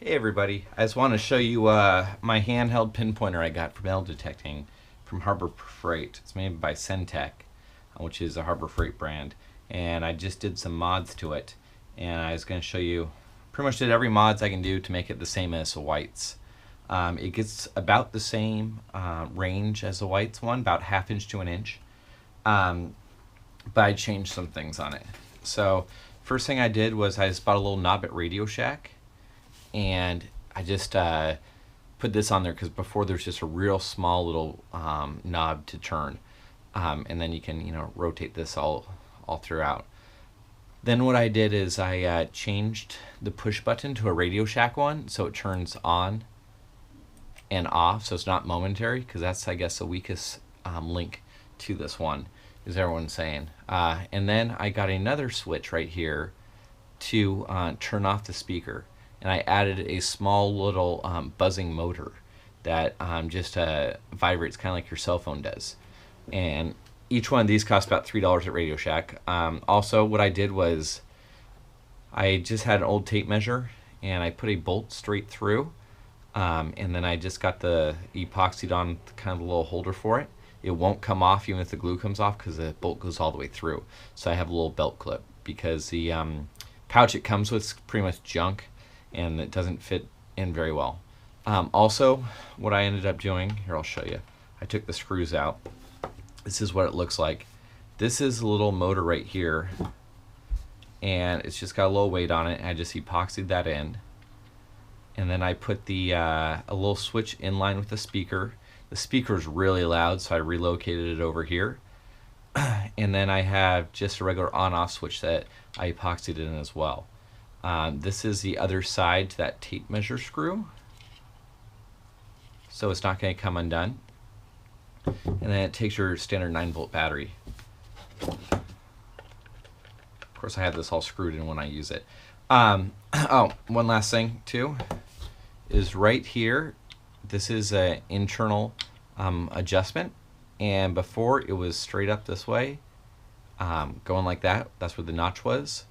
Hey everybody, I just want to show you my handheld pinpointer I got for metal detecting from Harbor Freight. It's made by Centec, which is a Harbor Freight brand, and I just did some mods to it, and I was going to show you, pretty much did every mods I can do to make it the same as the Whites. It gets about the same range as the Whites one, about ½ inch to an inch, but I changed some things on it. So first thing I did was I just bought a little knob at Radio Shack, and I just put this on there because before there's just a real small little knob to turn, and then you can rotate this all throughout. Then what I did is I changed the push button to a Radio Shack one, so it turns on and off, so it's not momentary, because that's, I guess, the weakest link to this one, is everyone's saying. And then I got another switch right here to turn off the speaker, and I added a small little buzzing motor that just vibrates kind of like your cell phone does. And each one of these costs about $3 at Radio Shack. Also, what I did was I just had an old tape measure, and I put a bolt straight through, and then I just got the epoxied on kind of a little holder for it. It won't come off even if the glue comes off because the bolt goes all the way through. So I have a little belt clip because the pouch it comes with is pretty much junk, and it doesn't fit in very well. Also, what I ended up doing, here I'll show you. I took the screws out. This is what it looks like. This is a little motor right here, and it's just got a little weight on it. I just epoxied that in, and then I put the a little switch in line with the speaker. The speaker is really loud, so I relocated it over here. And then I have just a regular on-off switch that I epoxied in as well. This is the other side to that tape measure screw, so it's not going to come undone. And then it takes your standard 9-volt battery. Of course, I have this all screwed in when I use it. Oh, one last thing too is right here. This is an internal adjustment, and before it was straight up this way, going like that. That's where the notch was.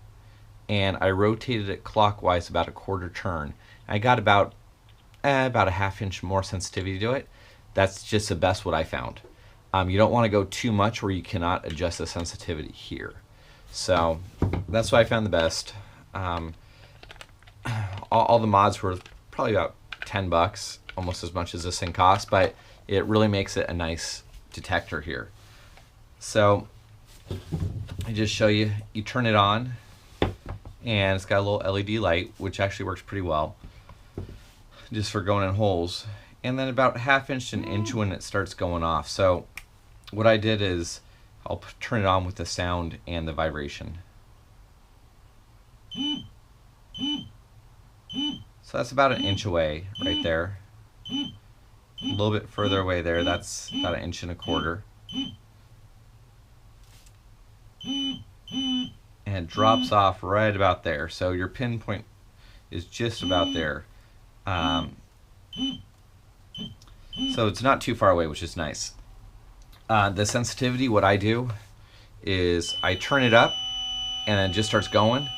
And I rotated it clockwise about a quarter turn. I got about a ½ inch more sensitivity to it. That's just the best what I found. You don't want to go too much where you cannot adjust the sensitivity here. So that's what I found the best. All the mods were probably about 10 bucks, almost as much as this thing costs, but it really makes it a nice detector here. So I just show you, you turn it on, and it's got a little LED light, which actually works pretty well, just for going in holes. And then about ½ inch to an inch when it starts going off. So what I did is I'll turn it on with the sound and the vibration. So that's about an inch away right there. A little bit further away there, that's about 1.25 inches. And it drops off right about there. So your pinpoint is just about there. So it's not too far away, which is nice. The sensitivity, what I do is I turn it up, and then it just starts going,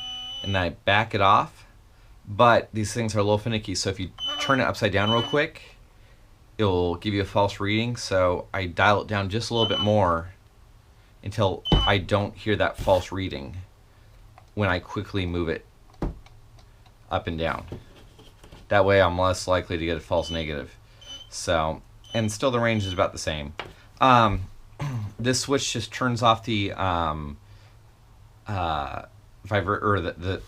and then I back it off. But these things are a little finicky, so if you turn it upside down real quick, it'll give you a false reading. So I dial it down just a little bit more until I don't hear that false reading when I quickly move it up and down. That way I'm less likely to get a false negative. So, and still the range is about the same. This switch just turns off the the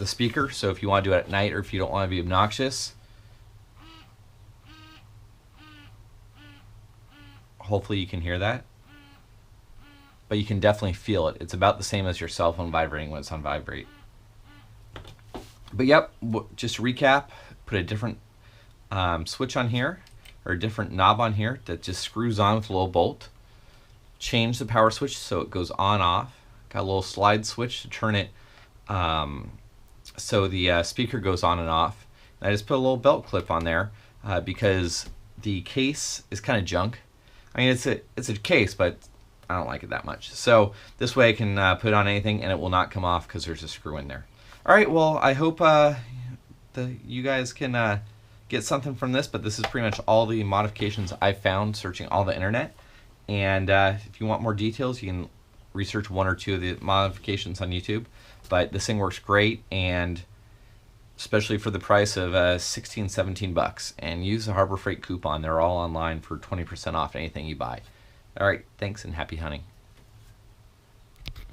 speaker. So if you want to do it at night, or if you don't want to be obnoxious, hopefully you can hear that. But you can definitely feel it. It's about the same as your cell phone vibrating when it's on vibrate. But yep, just to recap, put a different switch on here, or a different knob on here that just screws on with a little bolt. Change the power switch so it goes on off. Got a little slide switch to turn it so the speaker goes on and off. And I just put a little belt clip on there because the case is kind of junk. I mean, it's a case, but I don't like it that much. So this way I can put it on anything and it will not come off because there's a screw in there. All right, well, I hope you guys can get something from this, but this is pretty much all the modifications I found searching all the internet. And if you want more details, you can research one or two of the modifications on YouTube. But this thing works great, and especially for the price of 16, 17 bucks. And use the Harbor Freight coupon. They're all online for 20% off anything you buy. All right, thanks and happy hunting.